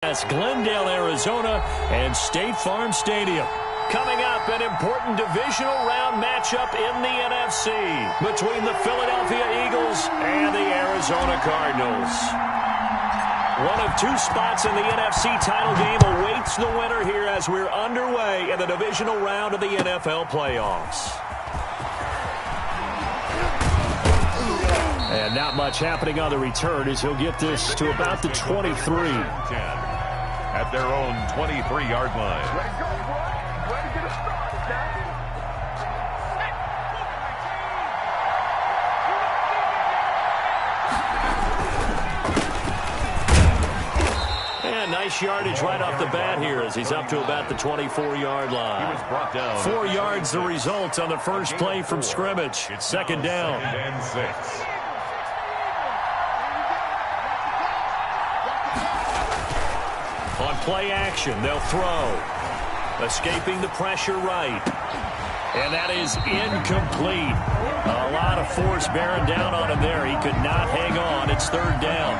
That's Glendale, Arizona, and State Farm Stadium. Coming up, an important divisional round matchup in the NFC between the Philadelphia Eagles and the Arizona Cardinals. One of two spots in the NFC title game awaits the winner here as we're underway in the divisional round of the NFL playoffs. And not much happening on the return as he'll get this to about the 23. At their own 23-yard line. Ready to get it started now. And nice yardage right off the bat here as he's up to about the 24-yard line. He was brought down. 4 yards the result on the first play from scrimmage. It's second down. And 6. On play action, they'll throw. Escaping the pressure right. And that is incomplete. A lot of force bearing down on him there. He could not hang on. It's third down.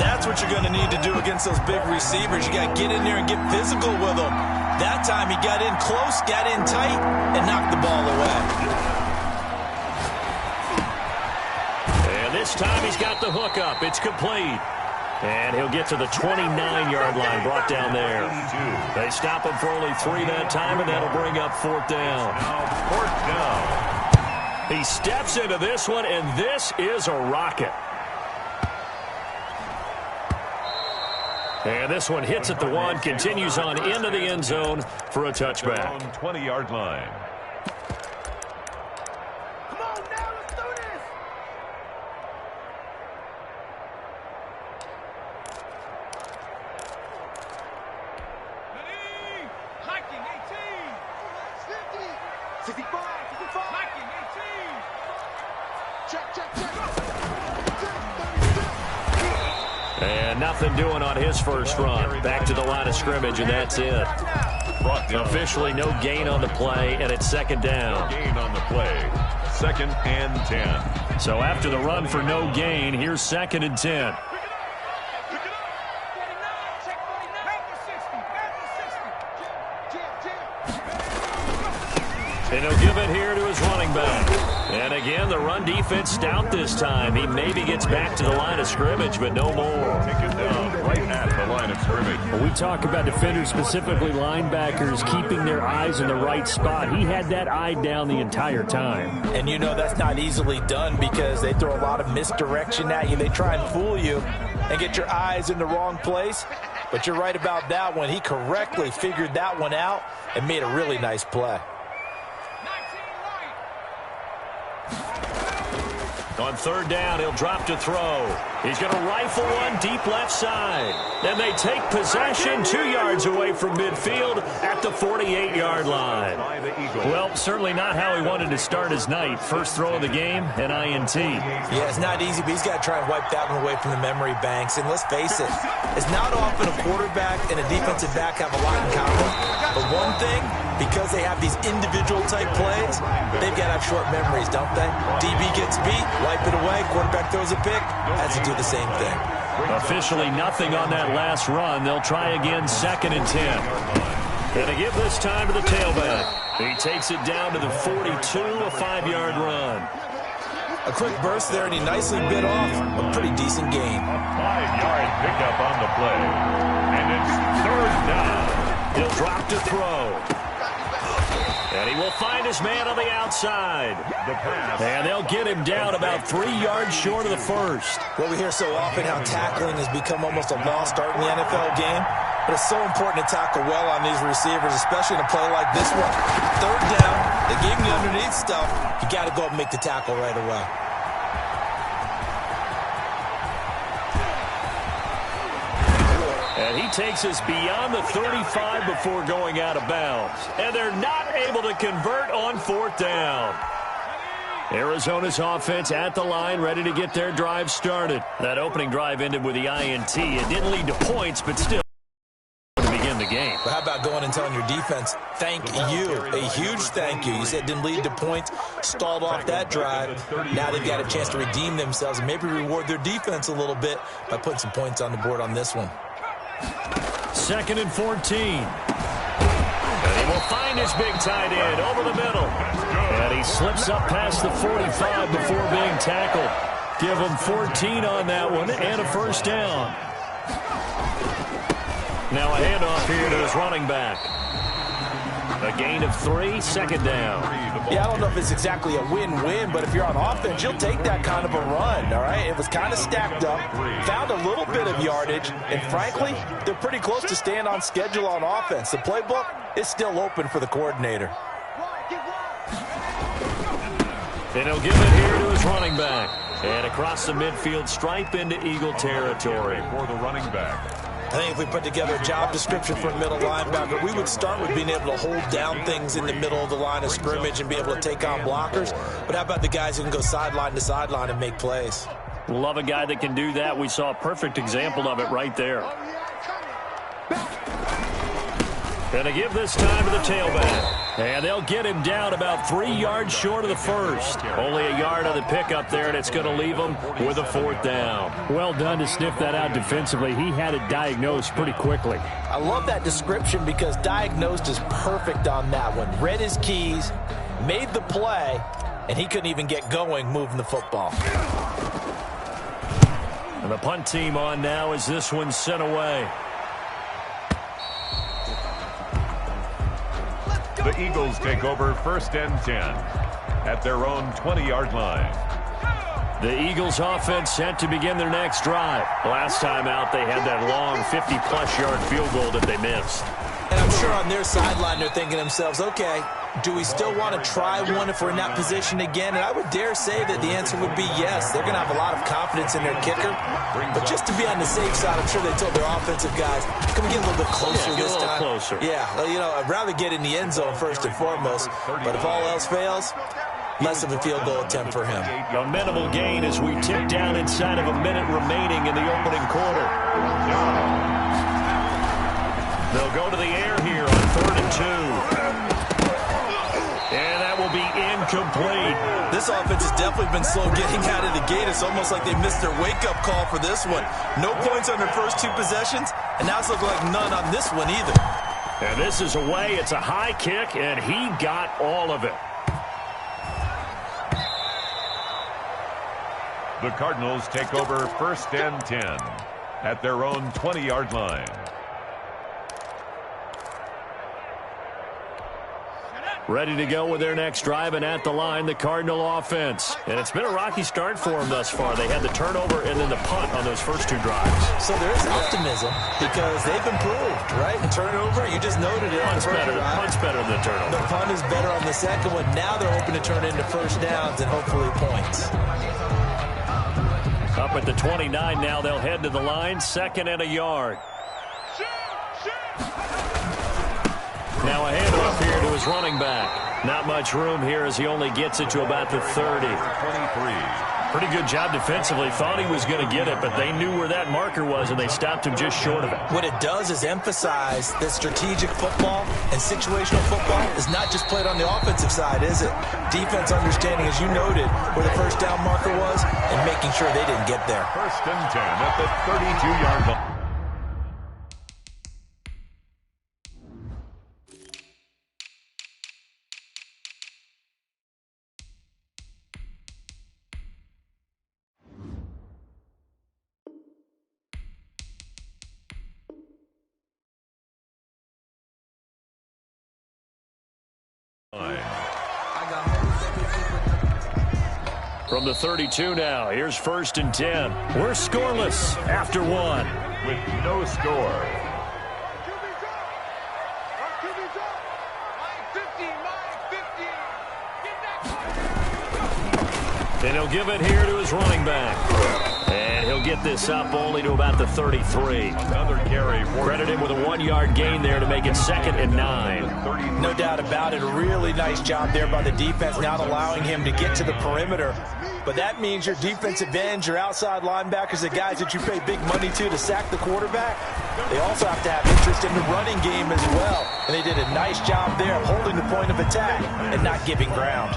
That's what you're going to need to do against those big receivers. You got to get in there and get physical with them. That time he got in close, got in tight, and knocked the ball away. And this time he's got the hook up. It's complete. And he'll get to the 29-yard line, brought down there. They stop him for only 3 that time, and that'll bring up fourth down. Now fourth down. He steps into this one, and this is a rocket. And this one hits at the 1, continues on into the end zone for a touchback. 20-yard line. And nothing doing on his first run. Back to the line of scrimmage, and that's it. Officially no gain on the play, and it's second down. No gain on the play. 2nd and 10. So after the run for no gain, here's 2nd and 10. And he'll give it here to his running back. And again, the run defense stout this time. He maybe gets back to the line of scrimmage, but no more. Taken down right at the line of scrimmage. When we talk about defenders, specifically linebackers, keeping their eyes in the right spot, he had that eye down the entire time. And you know that's not easily done because they throw a lot of misdirection at you. They try and fool you and get your eyes in the wrong place. But you're right about that one. He correctly figured that one out and made a really nice play. On third down, he'll drop to throw. He's going to rifle one deep left side. Then they take possession 2 yards away from midfield at the 48-yard line. Well, certainly not how he wanted to start his night. First throw of the game, an INT. Yeah, it's not easy, but he's got to try and wipe that one away from the memory banks. And let's face it, it's not often a quarterback and a defensive back have a lot in common. But one thing, because they have these individual type plays, they've got to have short memories, don't they? DB gets beat, wipe it away, quarterback throws a pick, has to do the same thing. Officially nothing on that last run. They'll try again, 2nd and 10. And to give this time to the tailback. He takes it down to the 42, a 5-yard run. A quick burst there, and he nicely bit off a pretty decent gain. A 5-yard pickup on the play. And it's third down. He'll drop to throw. And he will find his man on the outside. The pass. And they'll get him down about 3 yards short of the first. Well, we hear so often how tackling has become almost a lost art in the NFL game. But it's so important to tackle well on these receivers, especially in a play like this one. Third down, they gave him the underneath stuff. You got to go up and make the tackle right away. And he takes us beyond the 35 before going out of bounds. And they're not able to convert on fourth down. Arizona's offense at the line, ready to get their drive started. That opening drive ended with the INT. It didn't lead to points, but still to begin the game. But how about going and telling your defense, thank you, a huge thank you. You said it didn't lead to points, stalled off that drive. Now they've got a chance to redeem themselves and maybe reward their defense a little bit by putting some points on the board on this one. 2nd and 14. And he will find his big tight end over the middle. And he slips up past the 45 before being tackled. Give him 14 on that one and a first down. Now a handoff here to his running back. A gain of 3, 2nd down. Yeah, I don't know if it's exactly a win-win, but if you're on offense, you'll take that kind of a run, all right? It was kind of stacked up, found a little bit of yardage, and frankly, they're pretty close to staying on schedule on offense. The playbook is still open for the coordinator. And he'll give it here to his running back. And across the midfield stripe into Eagle territory. For the running back. I think if we put together a job description for a middle linebacker, we would start with being able to hold down things in the middle of the line of scrimmage and be able to take on blockers. But how about the guys who can go sideline to sideline and make plays? Love a guy that can do that. We saw a perfect example of it right there. And to give this time to the tailback. And they'll get him down about 3 yards short of the first. Only a yard on the pickup there, and it's going to leave him with a 4th down. Well done to sniff that out defensively. He had it diagnosed pretty quickly. I love that description because diagnosed is perfect on that one. Read his keys, made the play, and he couldn't even get going moving the football. And the punt team on now as this one's sent away. The Eagles take over 1st and 10 at their own 20-yard line. The Eagles offense set to begin their next drive. Last time out, they had that long 50-plus yard field goal that they missed. And I'm sure on their sideline they're thinking to themselves, okay, do we still want to try one if we're in that position again? And I would dare say that the answer would be yes. They're going to have a lot of confidence in their kicker. But just to be on the safe side, I'm sure they told their offensive guys, can we get a little bit closer this time? Closer. Yeah, well, you know, I'd rather get in the end zone first and foremost. But if all else fails, less of a field goal attempt for him. A minimal gain as we tick down inside of a minute remaining in the opening quarter. They'll go to the air here on 3rd and 2. And that will be incomplete. This offense has definitely been slow getting out of the gate. It's almost like they missed their wake-up call for this one. No points on their first 2 possessions, and now it's looking like none on this one either. And this is away. It's a high kick, and he got all of it. The Cardinals take over 1st and 10 at their own 20-yard line. Ready to go with their next drive, and at the line, the Cardinal offense. And it's been a rocky start for them thus far. They had the turnover and then the punt on those first 2 drives. So there is optimism because they've improved, right? Turnover, you just noted it. Punt's better than the turnover. The punt is better on the second one. Now they're hoping to turn into first downs and hopefully points. Up at the 29 now, they'll head to the line, 2nd and a yard. Now a handoff here to his running back. Not much room here as he only gets it to about the 30. 23. Pretty good job defensively. Thought he was going to get it, but they knew where that marker was, and they stopped him just short of it. What it does is emphasize that strategic football and situational football is not just played on the offensive side, is it? Defense understanding, as you noted, where the first down marker was and making sure they didn't get there. 1st and 10 at the 32-yard line. From the 32 now, here's 1st and 10. We're scoreless after 1. With no score. And he'll give it here to his running back. And he'll get this up only to about the 33. Another carry. Credit him with a 1-yard gain there to make it 2nd and 9. No doubt about it. A really nice job there by the defense, not allowing him to get to the perimeter. But that means your defensive ends, your outside linebackers, the guys that you pay big money to sack the quarterback, they also have to have interest in the running game as well. And they did a nice job there of holding the point of attack and not giving ground.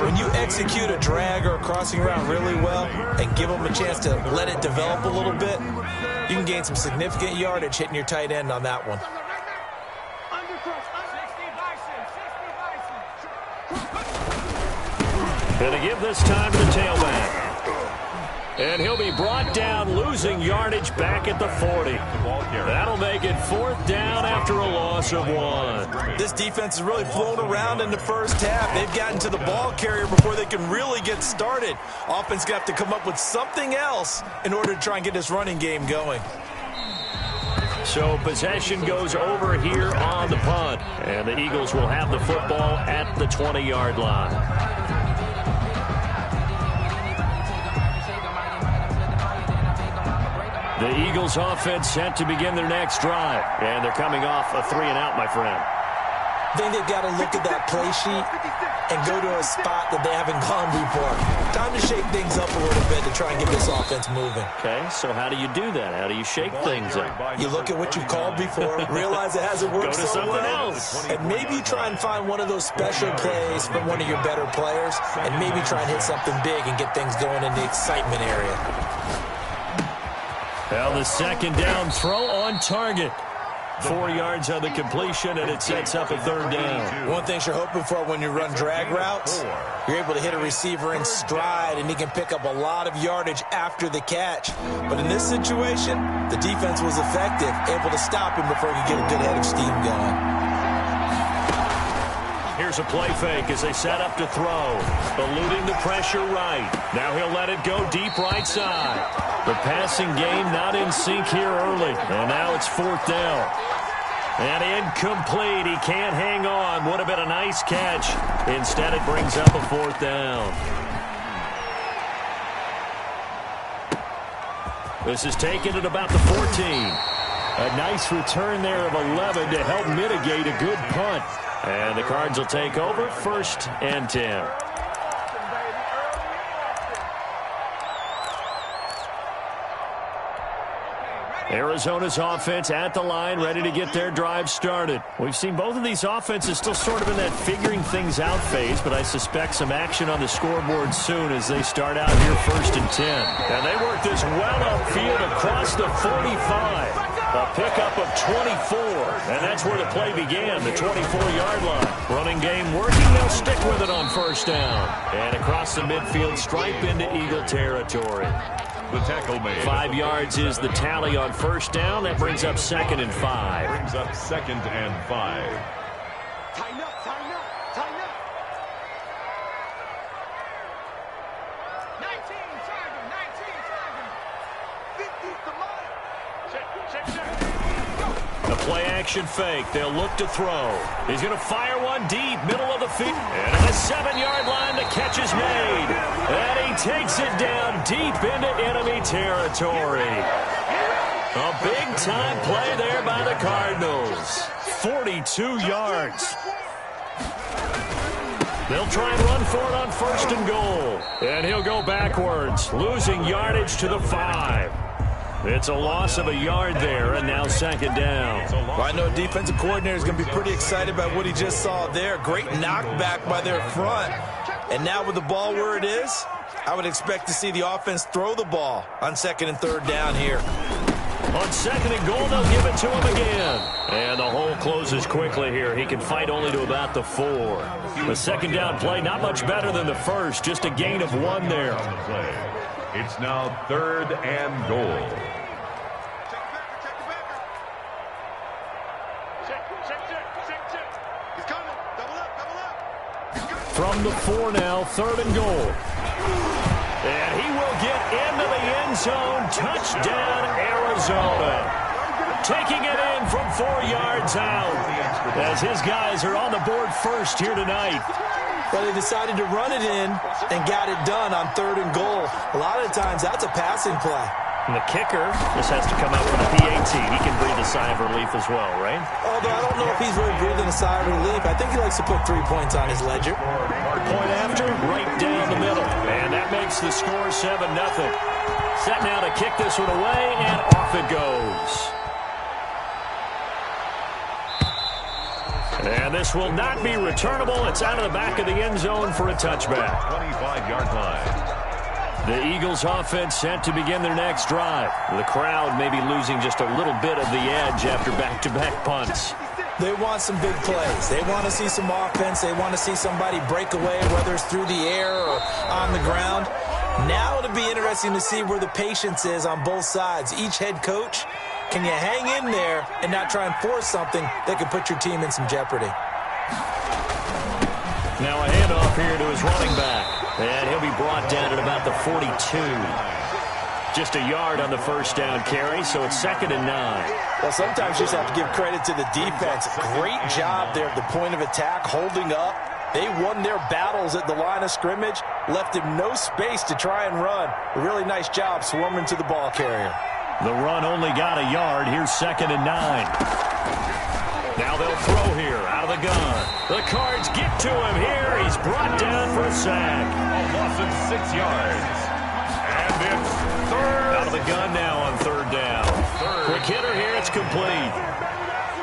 When you execute a drag or a crossing route really well and give them a chance to let it develop a little bit, you can gain some significant yardage hitting your tight end on that one. Going to give this time to the tailback. And he'll be brought down, losing yardage back at the 40. That'll make it 4th down after a loss of 1. This defense has really flown around in the first half. They've gotten to the ball carrier before they can really get started. Offense got to come up with something else in order to try and get this running game going. So possession goes over here on the punt. And the Eagles will have the football at the 20-yard line. The Eagles offense set to begin their next drive. And they're coming off a 3-and-out, my friend. I think they've got to look at that play sheet and go to a spot that they haven't gone before. Time to shake things up a little bit to try and get this offense moving. Okay, so how do you do that? How do you shake things up? You look at what you called before, realize it hasn't worked Go to so something well, else. and maybe try and find one of those special plays from one of your better players, and maybe try and hit something big and get things going in the excitement area. Well, the second down throw on target. 4 yards on the completion, and it sets up a 3rd down. One thing you're hoping for when you run drag routes, you're able to hit a receiver in stride, and he can pick up a lot of yardage after the catch. But in this situation, the defense was effective, able to stop him before he could get a good head of steam going. Here's a play fake as they set up to throw. Eluding the pressure right. Now he'll let it go deep right side. The passing game not in sync here early. And now it's 4th down. And incomplete. He can't hang on. Would have been a nice catch. Instead, it brings up a 4th down. This is taken at about the 14. A nice return there of 11 to help mitigate a good punt. And the Cards will take over 1st and 10. Arizona's offense at the line, ready to get their drive started. We've seen both of these offenses still sort of in that figuring things out phase, but I suspect some action on the scoreboard soon as they start out here 1st and 10. And they work this well upfield across the 45. A pickup of 24, and that's where the play began, the 24-yard line. Running game working, they'll stick with it on 1st down. And across the midfield, stripe into Eagle territory. The tackle made. 5 yards is the tally on 1st down. That brings up 2nd and 5. Brings up 2nd and 5. Tighten up, tighten up, tighten up. 19, Tiger, 19, Tiger. 50, come on. Check. A play-action fake. They'll look to throw. He's going to fire one deep, middle of the field. And on the 7-yard line, the catch is made. And he takes it down deep into enemy territory. A big-time play there by the Cardinals. 42 yards. They'll try and run for it on 1st and goal. And he'll go backwards, losing yardage to the 5. It's a loss of a yard there, and now 2nd down. Well, I know a defensive coordinator is going to be pretty excited about what he just saw there. Great knockback by their front. And now with the ball where it is, I would expect to see the offense throw the ball on 2nd and 3rd down here. On 2nd and goal, they'll give it to him again. And the hole closes quickly here. He can fight only to about the 4. The 2nd down play, not much better than the first. Just a gain of 1 there. It's now 3rd and goal. From the 4 now, 3rd and goal. And he will get into the end zone. Touchdown, Arizona. Taking it in from 4 yards out. As his guys are on the board first here tonight. Well, they decided to run it in and got it done on 3rd and goal. A lot of times, that's a passing play. And the kicker just has to come out with a PAT. He can breathe a sigh of relief as well, right? Although I don't know if he's really breathing a sigh of relief. I think he likes to put 3 points on his ledger. Point after, right down the middle. And that makes the score 7-0. Set now to kick this one away, and off it goes. And this will not be returnable. It's out of the back of the end zone for a touchback. 25-yard line. The Eagles offense set to begin their next drive. The crowd may be losing just a little bit of the edge after back-to-back punts. They want some big plays. They want to see some offense. They want to see somebody break away, whether it's through the air or on the ground. Now it'll be interesting to see where the patience is on both sides. Each head coach, can you hang in there and not try and force something that could put your team in some jeopardy? Now a handoff here to his running back. And he'll be brought down at about the 42. Just a yard on the first down carry, so it's 2nd and 9. Well, sometimes you just have to give credit to the defense. Great job there at the point of attack, holding up. They won their battles at the line of scrimmage, left him no space to try and run. A really nice job swarming to the ball carrier. The run only got a yard. Here's 2nd and 9. Now they'll throw here out of the gun. The Cards get to him here. He's brought down for a sack. A loss of 6 yards. And it's third. Out of the gun now on 3rd down. Quick hitter here. It's complete.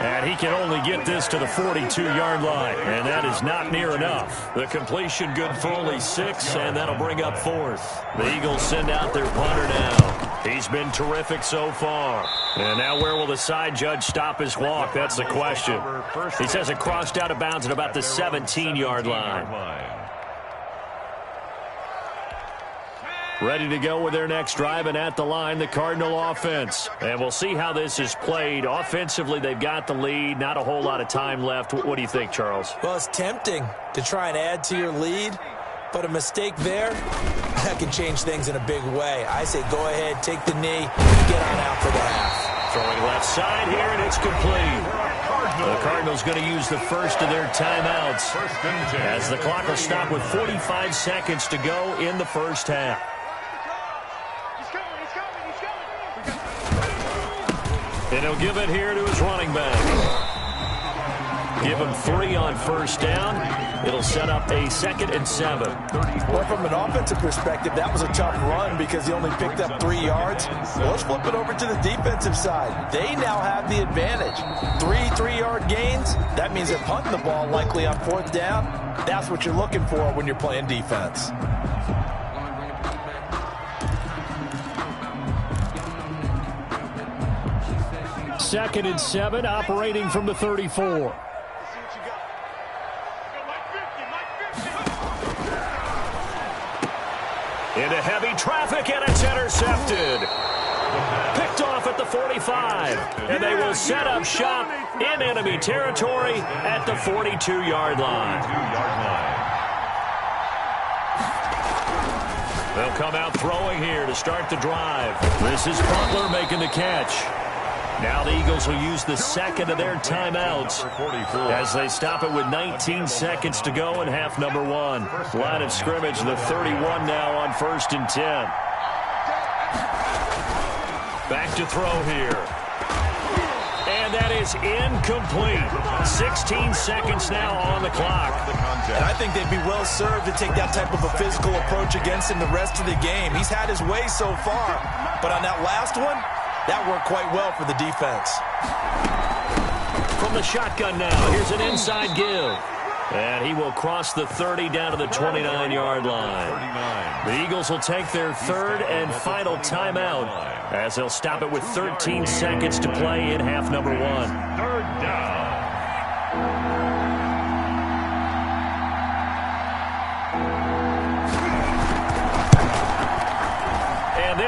And he can only get this to the 42-yard line. And that is not near enough. The completion good for only 6, and that'll bring up 4th. The Eagles send out their punter now. He's been terrific so far. And now where will the side judge stop his walk? That's the question. He says it crossed out of bounds at about the 17-yard line. Ready to go with their next drive, and at the line, the Cardinal offense. And we'll see how this is played. Offensively, they've got the lead. Not a whole lot of time left. What do you think, Charles? Well, it's tempting to try and add to your lead, but a mistake there, that can change things in a big way. I say go ahead, take the knee, get on out for the half. Throwing left side here, and it's complete. The Cardinals going to use the first of their timeouts as the clock will stop with 45 seconds to go in the first half. And he'll give it here to his running back. Give him 3 on first down. It'll set up a 2nd and 7. Well, from an offensive perspective, that was a tough run because he only picked up 3 yards. Well, let's flip it over to the defensive side. They now have the advantage. 3-3-yard gains. That means they're punting the ball likely on 4th down. That's what you're looking for when you're playing defense. Second and 7, operating from the 34. Into heavy traffic, and it's intercepted. Picked off at the 45, and they will set up shop in enemy territory at the 42-yard line. They'll come out throwing here to start the drive. This is Butler making the catch. Now the Eagles will use the second of their timeouts as they stop it with 19 seconds to go in half number 1. Line of scrimmage, the 31 now on 1st and 10. Back to throw here. And that is incomplete. 16 seconds now on the clock. And I think they'd be well served to take that type of a physical approach against him the rest of the game. He's had his way so far, but on that last one, that worked quite well for the defense. From the shotgun now, here's an inside give. And he will cross the 30 down to the 29-yard line. The Eagles will take their 3rd and final timeout as they'll stop it with 13 seconds to play in half number 1. 3rd down.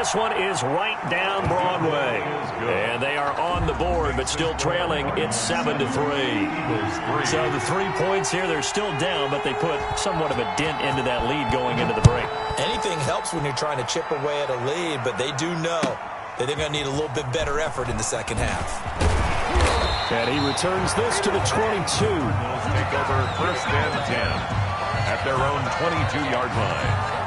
This one is right down Broadway. And they are on the board, but still trailing. It's 7-3. So the 3 points here, they're still down, but they put somewhat of a dent into that lead going into the break. Anything helps when you're trying to chip away at a lead, but they do know that they're going to need a little bit better effort in the second half. And he returns this to the 22. Take over 1st and 10 at their own 22-yard line.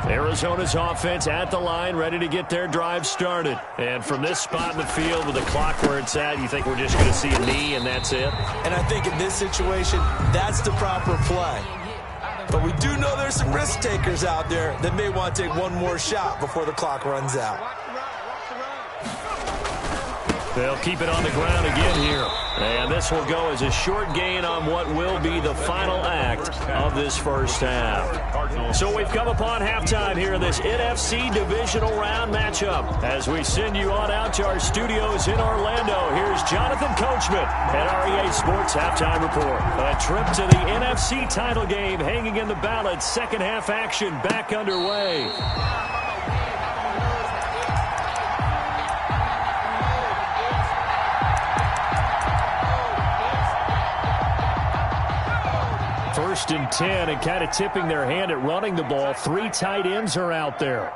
Arizona's offense at the line, ready to get their drive started. And from this spot in the field with the clock where it's at, you think we're just going to see a knee and that's it? And I think in this situation, that's the proper play. But we do know there's some risk takers out there that may want to take one more shot before the clock runs out. They'll keep it on the ground again here. And this will go as a short gain on what will be the final act of this first half. So we've come upon halftime here in this NFC divisional round matchup. As we send you on out to our studios in Orlando, here's Jonathan Coachman at REA Sports Halftime Report. A trip to the NFC title game hanging in the balance. Second half action back underway. First and 10, and kind of tipping their hand at running the ball. 3 tight ends are out there.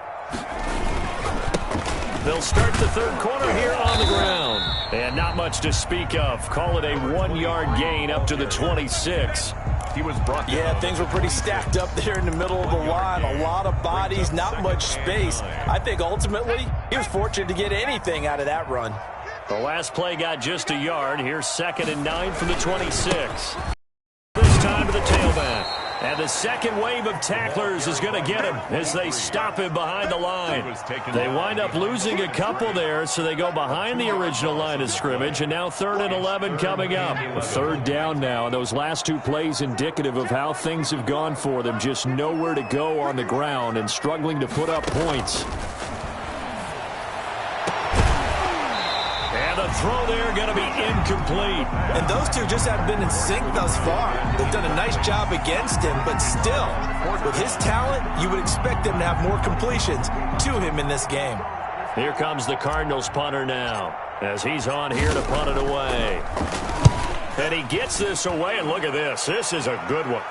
They'll start the third quarter here on the ground. And not much to speak of. Call it a 1-yard gain up to the 26. He was brought down. Yeah, things were pretty stacked up there in the middle of the line. A lot of bodies, not much space. I think ultimately he was fortunate to get anything out of that run. The last play got just a yard. Here's 2nd and 9 from the 26. This time to the tailback. And the second wave of tacklers is going to get him as they stop him behind the line. They wind up losing a couple there, so they go behind the original line of scrimmage, and now 3rd and 11 coming up. A 3rd down now, and those last 2 plays indicative of how things have gone for them. Just nowhere to go on the ground and struggling to put up points. And the throw there going to be incomplete. And those two just haven't been in sync thus far. They've done a nice job against him, but still, with his talent, you would expect them to have more completions to him in this game. Here comes the Cardinals punter now, as he's on here to punt it away. And he gets this away, and look at this. This is a good one.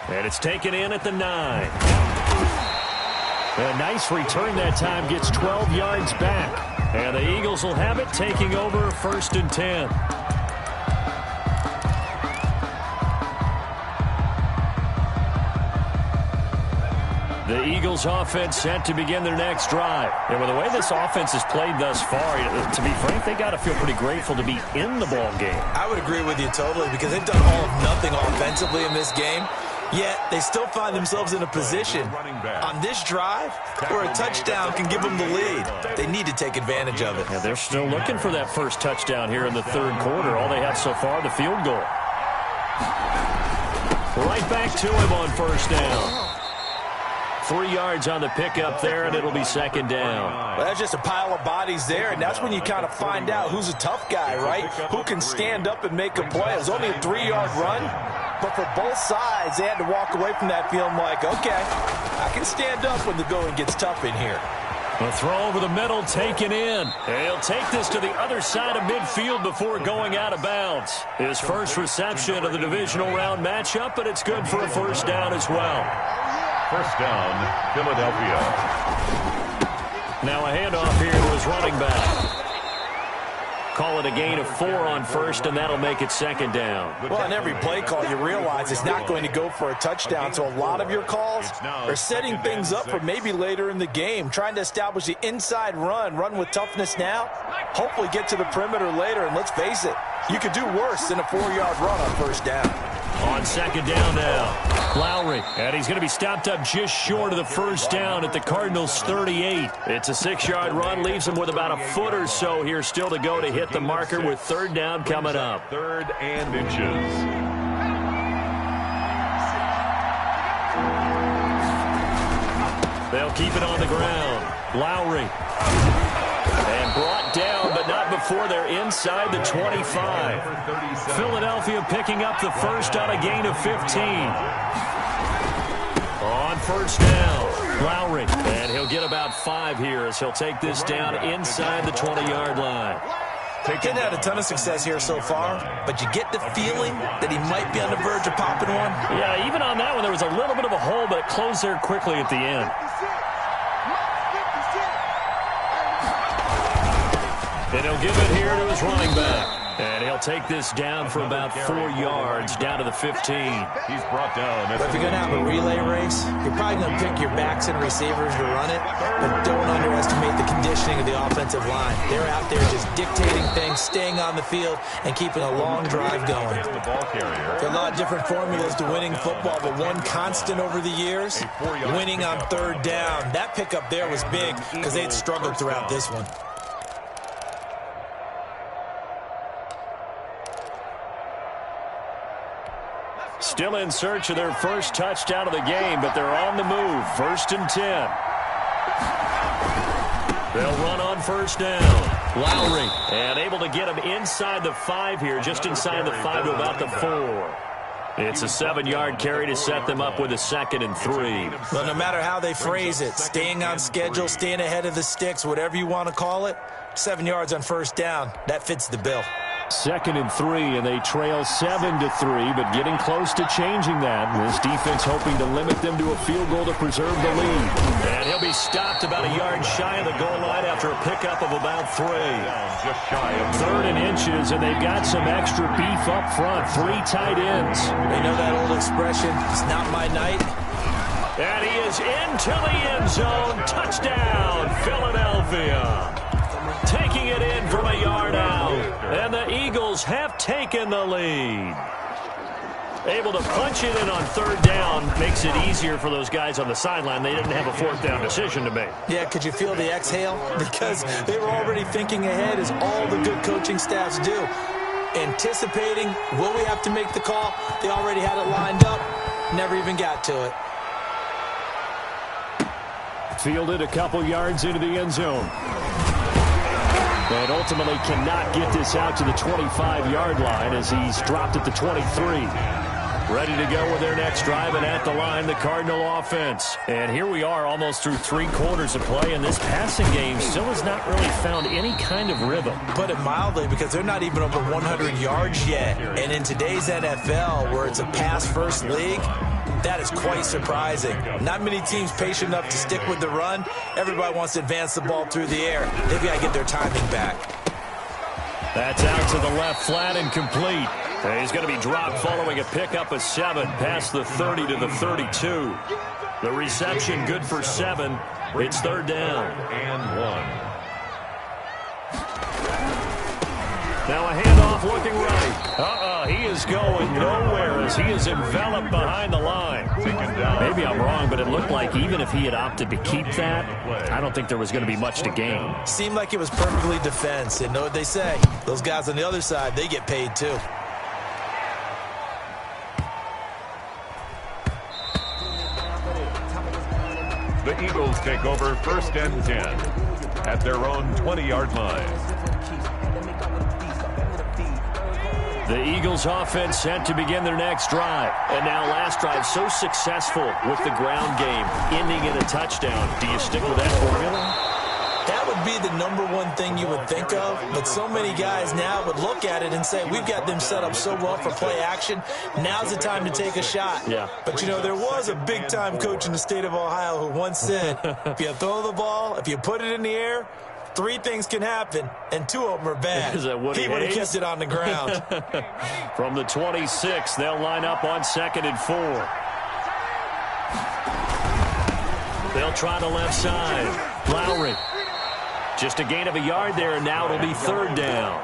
And it's taken in at the 9. A nice return that time, gets 12 yards back. And the Eagles will have it, taking over 1st and 10. The Eagles offense set to begin their next drive. And with the way this offense has played thus far, to be frank, they got to feel pretty grateful to be in the ball game. I would agree with you totally, because they've done all of nothing offensively in this game. Yet they still find themselves in a position on this drive where a touchdown can give them the lead. They need to take advantage of it. Yeah, they're still looking for that first touchdown here in the 3rd quarter. All they have so far, the field goal. Right back to him on 1st down. 3 yards on the pickup there, and it'll be 2nd down. Well, that's just a pile of bodies there, and that's when you kind of find out who's a tough guy, right? Who can stand up and make a play. It was only a 3-yard run, but for both sides, they had to walk away from that feeling like, okay, I can stand up when the going gets tough in here. A throw over the middle taken in. He'll take this to the other side of midfield before going out of bounds. His first reception of the divisional round matchup, but it's good for a 1st down as well. 1st down, Philadelphia. Now a handoff here to his running back. Call it a gain of 4 on 1st, and that'll make it 2nd down. Well, on every play call, you realize it's not going to go for a touchdown, so a lot of your calls are setting things up for maybe later in the game, trying to establish the inside run with toughness now, hopefully get to the perimeter later, and let's face it, you could do worse than a 4-yard run on 1st down. On 2nd down now, Lowry, and he's going to be stopped up just short of the 1st down at the Cardinals' 38. It's a 6-yard run, leaves him with about a foot or so here still to go to hit the marker with 3rd down coming up. 3rd and inches. They'll keep it on the ground. Lowry. And brought down, but not before they're inside the 25. Philadelphia picking up the 1st on a gain of 15. On 1st down, Lowry. And he'll get about 5 here as he'll take this down inside the 20-yard line. Didn't have a ton of success here so far, but you get the feeling that he might be on the verge of popping one. Yeah, even on that one, there was a little bit of a hole, but it closed there quickly at the end. And he'll give it here to his running back. And he'll take this down for about 4 yards, down to the 15. He's brought down. But if you're going to have a relay race, you're probably going to pick your backs and receivers to run it, but don't underestimate the conditioning of the offensive line. They're out there just dictating things, staying on the field, and keeping a long drive going. There are a lot of different formulas to winning football, but one constant over the years, winning on 3rd down. That pickup there was big because they'd struggled throughout this one. Still in search of their first touchdown of the game, but they're on the move. 1st and 10. They'll run on first down. Lowry, and able to get him inside the 5 here, just inside the 5 to about the 4. It's a 7-yard carry to set them up with a 2nd and 3. Well, no matter how they phrase it, staying on schedule, staying ahead of the sticks, whatever you want to call it, 7 yards on first down, that fits the bill. 2nd and 3, and they trail 7-3, but getting close to changing that. This defense hoping to limit them to a field goal to preserve the lead. And he'll be stopped about a yard shy of the goal line after a pickup of about 3. Just shy of 3rd and inches, and they've got some extra beef up front. 3 tight ends. They know that old expression, it's not my night. And he is into the end zone. Touchdown, Philadelphia. Taking it in from a yard out. And the Eagles have taken the lead. Able to punch it in on 3rd down. Makes it easier for those guys on the sideline. They didn't have a 4th down decision to make. Yeah, could you feel the exhale? Because they were already thinking ahead, as all the good coaching staffs do. Anticipating, will we have to make the call? They already had it lined up. Never even got to it. Fielded a couple yards into the end zone. But ultimately cannot get this out to the 25-yard line as he's dropped at the 23. Ready to go with their next drive, and at the line, the Cardinal offense. And here we are almost through 3 quarters of play, and this passing game still has not really found any kind of rhythm. Put it mildly, because they're not even over 100 yards yet. And in today's NFL, where it's a pass-first league, that is quite surprising. Not many teams patient enough to stick with the run. Everybody wants to advance the ball through the air. They've got to get their timing back. That's out to the left, flat and complete. And he's going to be dropped following a pickup of 7 past the 30 to the 32. The reception good for 7. It's 3rd down. and 1. Now a handoff looking right. He is going nowhere as he is enveloped behind the line. Maybe I'm wrong, but it looked like even if he had opted to keep that, I don't think there was going to be much to gain. Seemed like it was perfectly defense. And know what they say? Those guys on the other side, they get paid too. The Eagles take over 1st and 10 at their own 20-yard line. The Eagles offense set to begin their next drive. And now last drive so successful with the ground game, ending in a touchdown. Do you stick with that formula? That would be the #1 thing you would think of, but so many guys now would look at it and say, we've got them set up so well for play action, now's the time to take a shot. Yeah. But, you know, there was a big-time coach in the state of Ohio who once said, if you throw the ball, if you put it in the air, 3 things can happen, and 2 of them are bad. Is that Woody he would have Hayes? kept it on the ground. From the 26, they'll line up on 2nd and 4. They'll try the left side. Lowry. Just a gain of a yard there, and now it'll be 3rd down.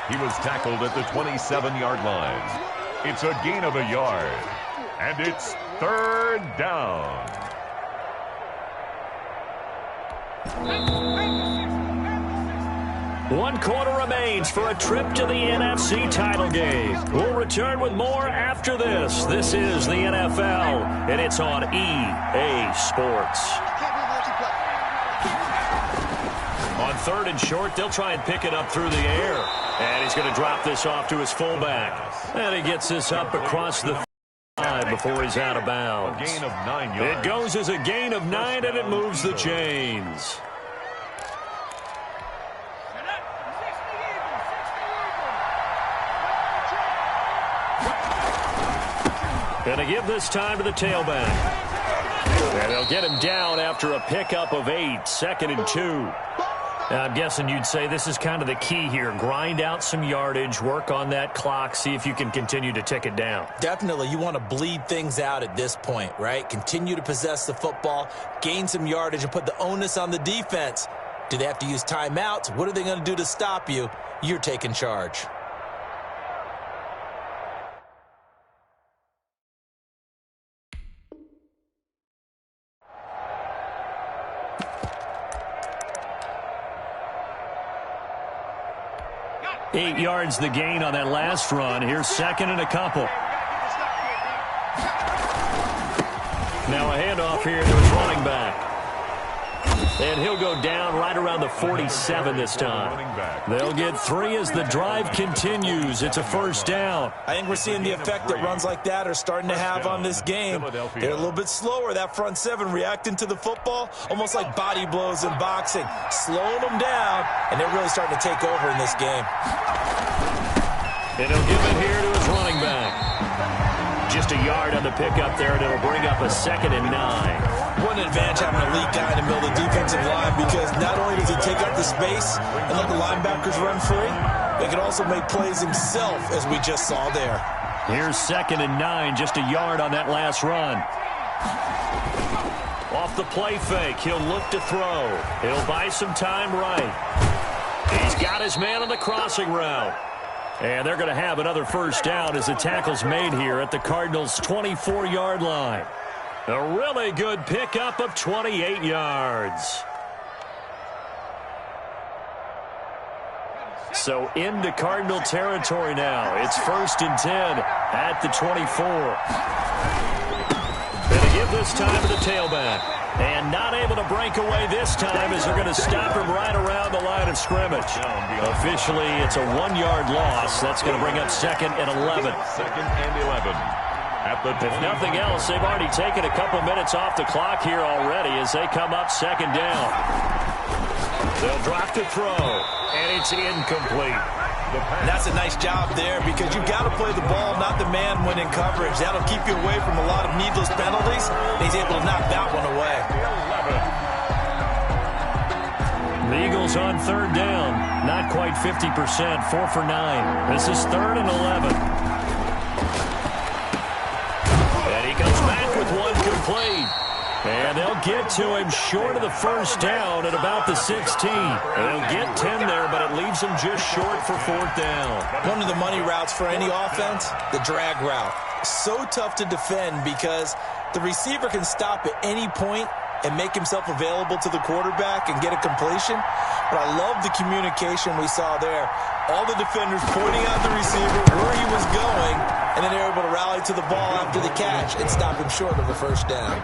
He was tackled at the 27-yard line. It's a gain of a yard, and it's 3rd down. One quarter remains for a trip to the NFC title game. We'll return with more after this. This is the NFL, and it's on EA Sports. On 3rd and short, they'll try and pick it up through the air. And he's going to drop this off to his fullback. And he gets this up across the 5 before he's out of bounds. A gain of 9 yards. It goes as a gain of 9, and it moves the chains. Going to give this time to the tailback. And they'll get him down after a pickup of 8, 2nd and 2. Now, I'm guessing you'd say this is kind of the key here. Grind out some yardage, work on that clock, see if you can continue to tick it down. Definitely, you want to bleed things out at this point, right? Continue to possess the football, gain some yardage, and put the onus on the defense. Do they have to use timeouts? What are they going to do to stop you? You're taking charge. "8 yards the gain on that last run. Here's 2nd and a couple. Now a handoff here to his running back. And he'll go down right around the 47 this time. They'll get 3 as the drive continues. It's a first down. I think we're seeing the effect that runs like that are starting to have on this game. They're a little bit slower, that front 7, reacting to the football, almost like body blows in boxing, slowing them down, and they're really starting to take over in this game. And he'll give it here to his running back. Just a yard on the pickup there, and it'll bring up a 2nd and 9. What an advantage having an elite guy in the middle of the defensive line, because not only does he take up the space and let the linebackers run free, but he can also make plays himself, as we just saw there. Here's 2nd and 9, just a yard on that last run. Off the play fake, he'll look to throw. He'll buy some time right. He's got his man on the crossing route. And they're going to have another first down as the tackle's made here at the Cardinals' 24-yard line. A really good pickup of 28 yards. So into Cardinal territory now. It's 1st and 10 at the 24. Going to give this time to the tailback. And not able to break away this time as they're going to stop him right around the line of scrimmage. Officially, it's a 1-yard loss. That's going to bring up 2nd and 11. 2nd and 11. If nothing else, they've already taken a couple minutes off the clock here already as they come up 2nd down. They'll drop to throw, and it's incomplete. That's a nice job there, because you've got to play the ball, not the man when in coverage. That'll keep you away from a lot of needless penalties. He's able to knock that one away. The Eagles on 3rd down. Not quite 50%, 4 for 9. This is 3rd and 11. And he comes back with one complete. And they'll get to him short of the first down at about the 16. They'll get 10 there, but it leaves them just short for 4th down. One of the money routes for any offense, the drag route. So tough to defend because the receiver can stop at any point and make himself available to the quarterback and get a completion. But I love the communication we saw there. All the defenders pointing out the receiver where he was going, and then they're able to rally to the ball after the catch and stop him short of a first down.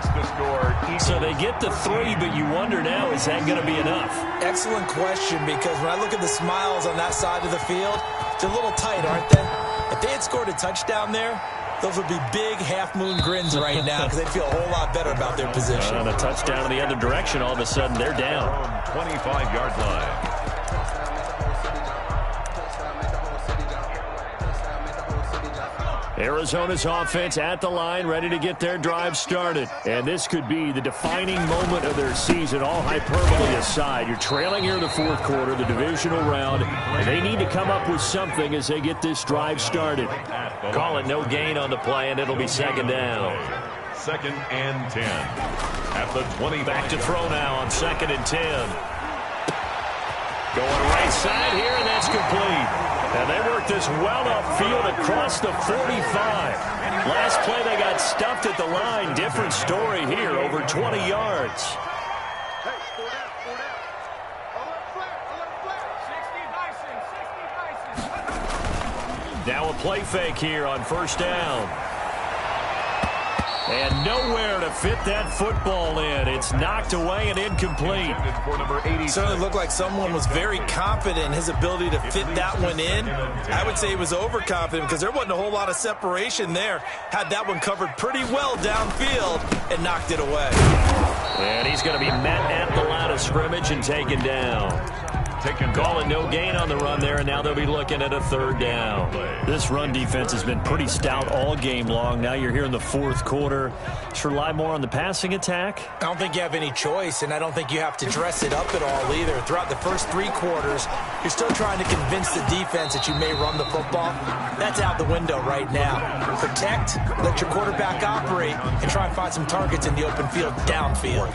So they get the 3, but you wonder now, is that going to be enough? Excellent question, because when I look at the smiles on that side of the field, they're a little tight, aren't they? If they had scored a touchdown there, those would be big half-moon grins right now because they'd feel a whole lot better about their position. On a touchdown in the other direction, all of a sudden they're down. 25-yard line. Arizona's offense at the line, ready to get their drive started. And this could be the defining moment of their season, all hyperbole aside. You're trailing here in the 4th quarter, the divisional round, and they need to come up with something as they get this drive started. Call it no gain on the play, and it'll be 2nd down. 2nd and 10. At the 20. Back to throw now on 2nd and 10. Going right side here, and that's complete. And they worked this well upfield across the 45. Last play, they got stuffed at the line. Different story here, over 20 yards. Hey, 4 down, 4 down. Alert flat, 60 Bison. Now a play fake here on 1st down. And nowhere to fit that football in. It's knocked away and incomplete. Certainly looked like someone was very confident in his ability to fit that one in. I would say he was overconfident because there wasn't a whole lot of separation there. Had that one covered pretty well downfield and knocked it away. And he's going to be met at the line of scrimmage and taken down. Calling no gain on the run there, and now they'll be looking at a 3rd down. This run defense has been pretty stout all game long. Now you're here in the 4th quarter. Just rely more on the passing attack? I don't think you have any choice, and I don't think you have to dress it up at all either. Throughout the first 3 quarters, you're still trying to convince the defense that you may run the football. That's out the window right now. Protect, let your quarterback operate, and try and find some targets in the open field downfield.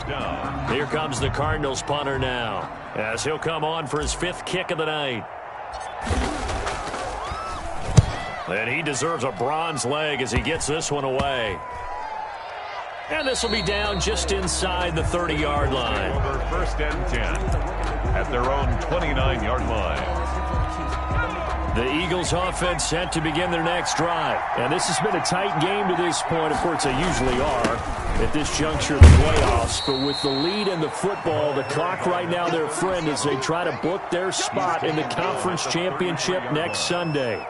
Here comes the Cardinals punter now, as he'll come on for his 5th kick of the night. And he deserves a bronze leg as he gets this one away. And this will be down just inside the 30-yard line. Over 1st and 10 at their own 29-yard line. The Eagles offense set to begin their next drive. And this has been a tight game to this point. Of course, they usually are. at this juncture of the playoffs. But with the lead in the football, the clock right now their friend as they try to book their spot in the conference championship next Sunday.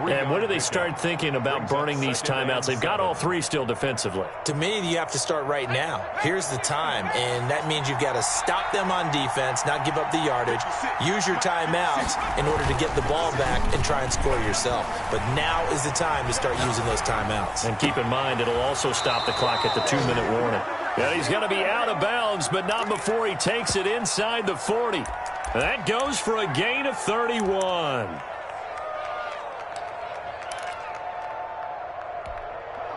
And when do they start thinking about burning these timeouts? They've got all three still defensively. To me, you have to start right now. Here's the time, and that means you've got to stop them on defense, not give up the yardage, use your timeouts in order to get the ball back and try and score yourself. But now is the time to start using those timeouts. And keep in mind, it'll also stop the clock at the 2-minute warning. And he's going to be out of bounds, but not before he takes it inside the 40. That goes for a gain of 31.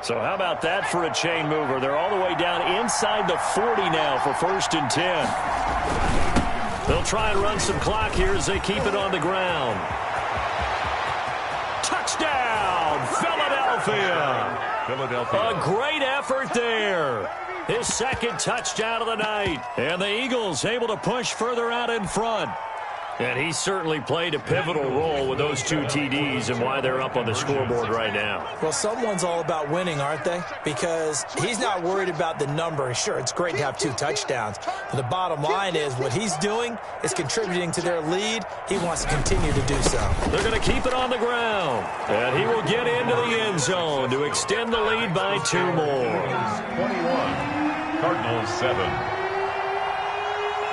So how about that for a chain mover? They're all the way down inside the 40 now for 1st and 10. They'll try and run some clock here as they keep it on the ground. Touchdown, Philadelphia. A great effort there. His second touchdown of the night. And the Eagles able to push further out in front. And he certainly played a pivotal role with those 2 TDs and why they're up on the scoreboard right now. Well, someone's all about winning, aren't they? Because he's not worried about the number. Sure, it's great to have 2 touchdowns. But the bottom line is what he's doing is contributing to their lead. He wants to continue to do so. They're going to keep it on the ground. And he will get into the end zone to extend the lead by 2 more. 21, Cardinals 7.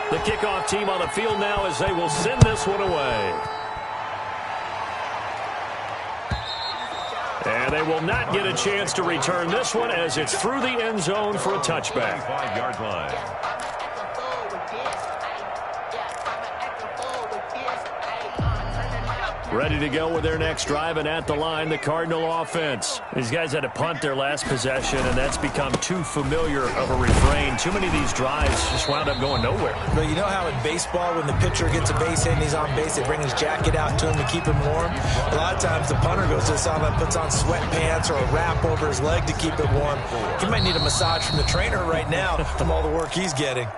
The kickoff team on the field now as they will send this one away. And they will not get a chance to return this one as it's through the end zone for a touchback. 5-yard line. Ready to go with their next drive, and at the line, the Cardinal offense. These guys had to punt their last possession, and that's become too familiar of a refrain. Too many of these drives just wound up going nowhere. But you know how in baseball, when the pitcher gets a base hit and he's on base, they bring his jacket out to him to keep him warm? A lot of times the punter goes to the sideline, puts on sweatpants or a wrap over his leg to keep it warm. He might need a massage from the trainer right now from all the work he's getting.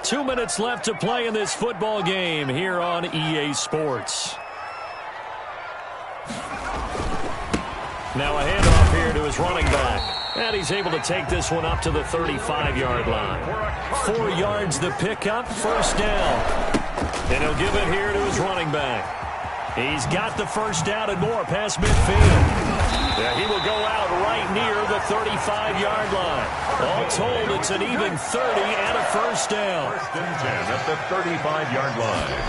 2 minutes left to play in this football game here on EA Sports. Now a handoff here to his running back. And he's able to take this one up to the 35-yard line. 4 yards the pickup, 1st down. And he'll give it here to his running back. He's got the 1st down and more past midfield. Yeah, he will go out right near the 35-yard line. All told, it's an even 30 and a 1st down. 1st and 10 at the 35-yard line.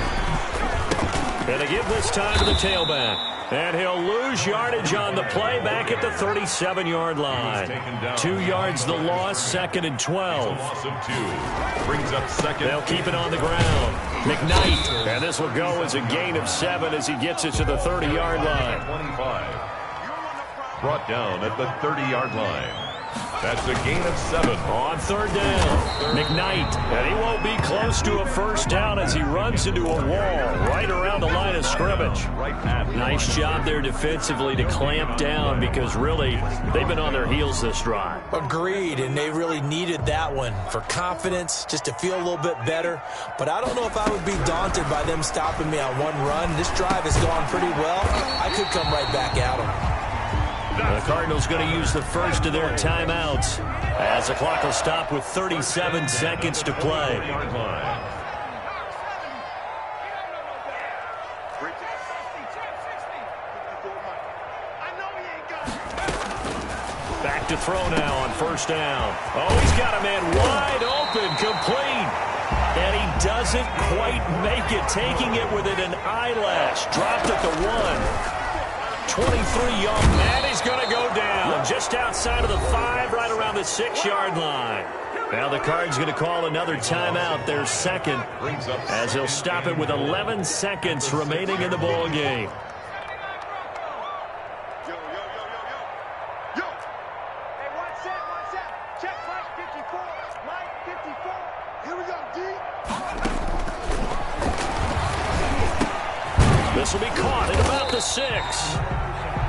And they give this time to the tailback. And he'll lose yardage on the play back at the 37-yard line. 2 yards the loss, 2nd and 12. Loss of 2. Brings up 2nd. They'll keep it on the ground. McKnight. And this will go as a gain of 7 as he gets it to the 30-yard line. 25. Brought down at the 30-yard line. That's a gain of 7. On 3rd down, McKnight. And he won't be close to a 1st down as he runs into a wall right around the line of scrimmage. Nice job there defensively to clamp down because really they've been on their heels this drive. Agreed, and they really needed that one for confidence, just to feel a little bit better. But I don't know if I would be daunted by them stopping me on one run. This drive has gone pretty well. I could come right back at them. The Cardinals going to use the 1st of their timeouts as the clock will stop with 37 seconds to play. Back to throw now on 1st down. Oh, he's got a man wide open, complete. And he doesn't quite make it, taking it within an eyelash. Dropped at the 1. 23-yard man, he's going to go down just outside of the 5, right around the 6-yard line. Now the Cards going to call another timeout, their 2nd, as he'll stop it with 11 seconds remaining in the ball game. Check Mike 54. Mike 54. Here we go, D. This will be caught at about the 6.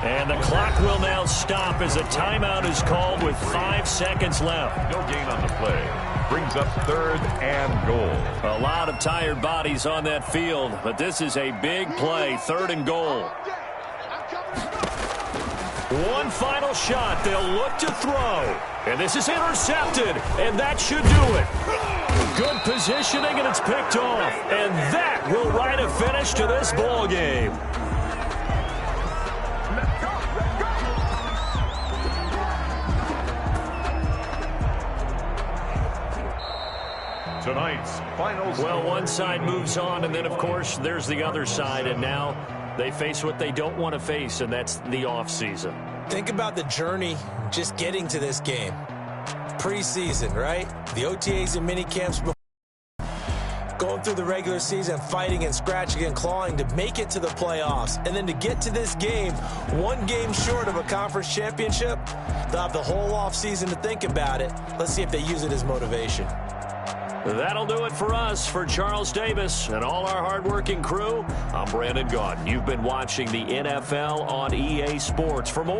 And the clock will now stop as a timeout is called with 5 seconds left. No gain on the play. Brings up 3rd and goal. A lot of tired bodies on that field, but this is a big play, 3rd and goal. One final shot. They'll look to throw. And this is intercepted. And that should do it. Good positioning, and it's picked off. And that will write a finish to this ball game. Tonight's final. Well, one side moves on, and then, of course, there's the other side. And now they face what they don't want to face, and that's the offseason. Think about the journey just getting to this game. Preseason, right? The OTAs and mini camps, going through the regular season, fighting and scratching and clawing to make it to the playoffs. And then to get to this game, one game short of a conference championship, they'll have the whole offseason to think about it. Let's see if they use it as motivation. That'll do it for us. For Charles Davis and all our hardworking crew, I'm Brandon Gaudin. You've been watching the NFL on EA Sports. For more